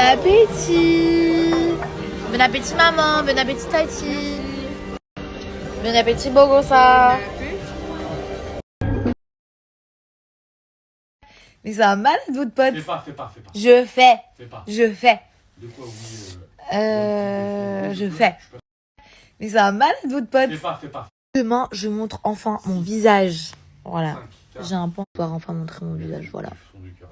appétit. Bon appétit maman, bon appétit Tati. Bon appétit Bogosa. Mais c'est un malade votre pote. Fais pas. Je fais. Fais pas. Je fais. De quoi oui Je fais. Mais c'est un malade votre pote. Fais pas. Demain, je montre enfin mon visage. Voilà. 5, 4, J'ai un point pour pouvoir enfin montrer mon visage. Voilà. fond du cœur.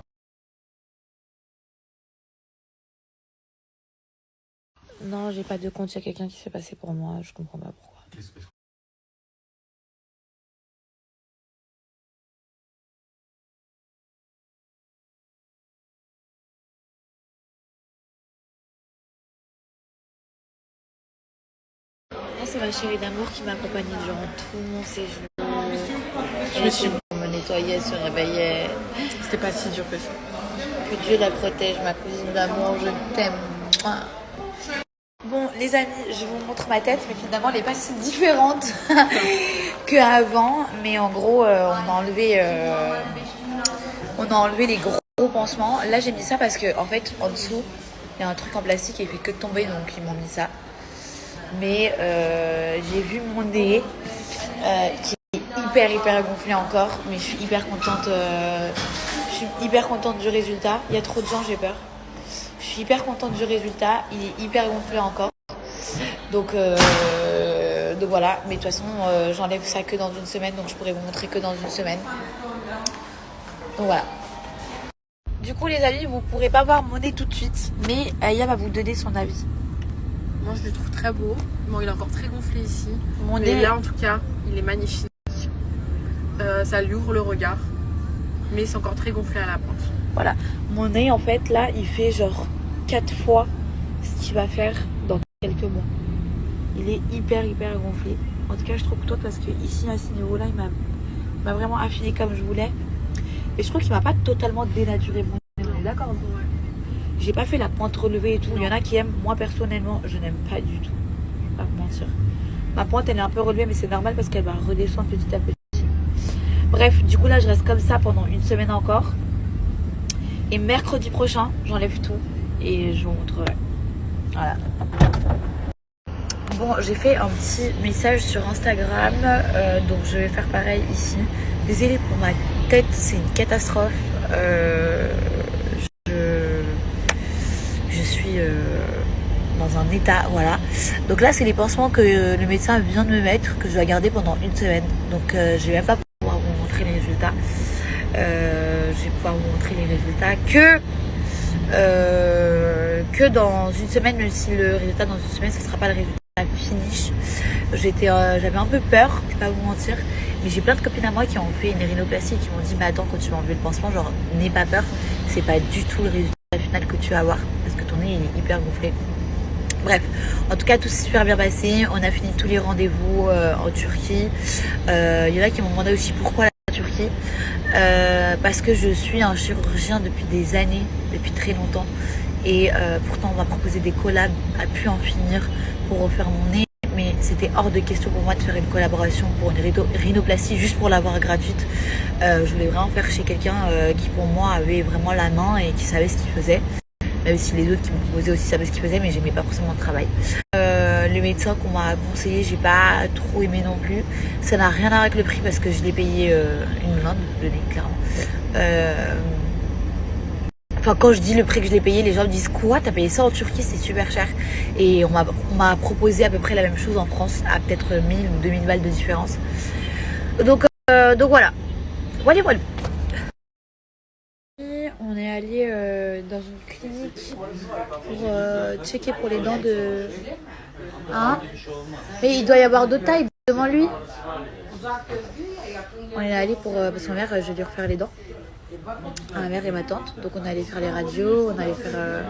Non, j'ai pas de compte. Il y a quelqu'un qui s'est passé pour moi. Je comprends pas pourquoi. Qu'est-ce que Moi, c'est ma chérie d'amour qui m'a accompagnée durant tout mon séjour. Je me suis me nettoyait, se réveillait. C'était pas si dur que ça. Que Dieu la protège, ma cousine d'amour, je t'aime. Bon, les amis, je vous montre ma tête, mais finalement, elle n'est pas si différente qu'avant. Mais en gros, on a enlevé les gros pansements. Là, j'ai mis ça parce que, en fait, en dessous, il y a un truc en plastique et il fait que de tomber, donc ils m'ont mis ça. Mais j'ai vu mon nez qui est hyper gonflé encore, mais je suis hyper contente du résultat. Il y a trop de gens, j'ai peur. Je suis hyper contente du résultat, il est hyper gonflé encore. Donc voilà, mais de toute façon j'enlève ça que dans une semaine, donc je pourrais vous montrer que dans une semaine. Donc voilà. Du coup les amis, vous pourrez pas voir mon nez tout de suite, mais Aya va vous donner son avis. Moi je le trouve très beau. Bon, il est encore très gonflé ici. Mon Mais nez, là en tout cas, il est magnifique. Ça lui ouvre le regard. Mais c'est encore très gonflé à la pointe. voilà. Mon nez en fait là, il fait genre 4 fois ce qu'il va faire dans quelques mois. Il est hyper gonflé. En tout cas, je trouve que toi, parce que ici à ce niveau-là, il m'a vraiment affiné comme je voulais. Et je trouve qu'il m'a pas totalement dénaturé mon nez. On est d'accord? Ouais. J'ai pas fait la pointe relevée et tout. Il y en a qui aiment. Moi personnellement, je n'aime pas du tout. Je vais pas vous mentir. Ma pointe, elle est un peu relevée, mais c'est normal parce qu'elle va redescendre petit à petit. Bref, du coup là, je reste comme ça pendant une semaine encore. Et mercredi prochain, j'enlève tout et je vous montrerai. Voilà. Bon, j'ai fait un petit message sur Instagram, donc je vais faire pareil ici. Désolée pour ma tête, c'est une catastrophe. Je suis dans un état, voilà. Donc là, c'est les pansements que le médecin vient de me mettre, que je dois garder pendant une semaine. Donc je vais même pas pouvoir vous montrer les résultats. Je vais pouvoir vous montrer les résultats que dans une semaine, même si le résultat dans une semaine, ce ne sera pas le résultat finish. J'avais un peu peur, je vais pas vous mentir, mais j'ai plein de copines à moi qui ont fait une rhinoplastie et qui m'ont dit mais attends, quand tu vas enlever le pansement, genre n'aie pas peur, c'est pas du tout le résultat final que tu vas avoir parce que ton nez il est hyper gonflé. Bref, en tout cas tout s'est super bien passé, on a fini tous les rendez-vous en Turquie. Il y en a qui m'ont demandé aussi pourquoi la Turquie. Parce que je suis un chirurgien depuis des années, depuis très longtemps, et pourtant on m'a proposé des collabs à pu en finir pour refaire mon nez, mais c'était hors de question pour moi de faire une collaboration pour une rhinoplastie juste pour l'avoir gratuite. Je voulais vraiment faire chez quelqu'un qui pour moi avait vraiment la main et qui savait ce qu'il faisait, même si les autres qui me proposaient aussi savaient ce qu'ils faisaient, mais j'aimais pas forcément le travail. Le médecin qu'on m'a conseillé, j'ai pas trop aimé non plus. Ça n'a rien à voir avec le prix parce que je l'ai payé une blinde, le nez, clairement. Enfin, quand je dis le prix que je l'ai payé, les gens me disent quoi, t'as payé ça en Turquie, c'est super cher. Et on m'a proposé à peu près la même chose en France, à peut-être 1000 ou 2000 balles de différence. Donc voilà. Voilà. On est allé dans une clinique pour checker pour les dents de... Hein? Mais il doit y avoir d'autres tailles devant lui. On est allé pour... parce que ma mère, je vais lui refaire les dents. Ma mère et ma tante. Donc on est allé faire les radios, on est allé faire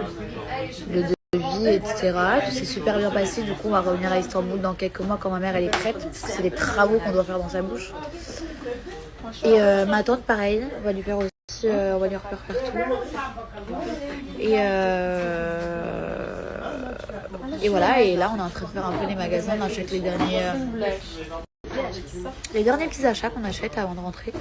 le devis, etc. Tout s'est super bien passé. Du coup, on va revenir à Istanbul dans quelques mois quand ma mère elle est prête. Parce que c'est des travaux qu'on doit faire dans sa bouche. Et ma tante, pareil, on va lui faire aussi... on va lui refaire partout. Et voilà, et là on est en train de faire un peu les magasins, on achète les derniers petits achats qu'on achète avant de rentrer.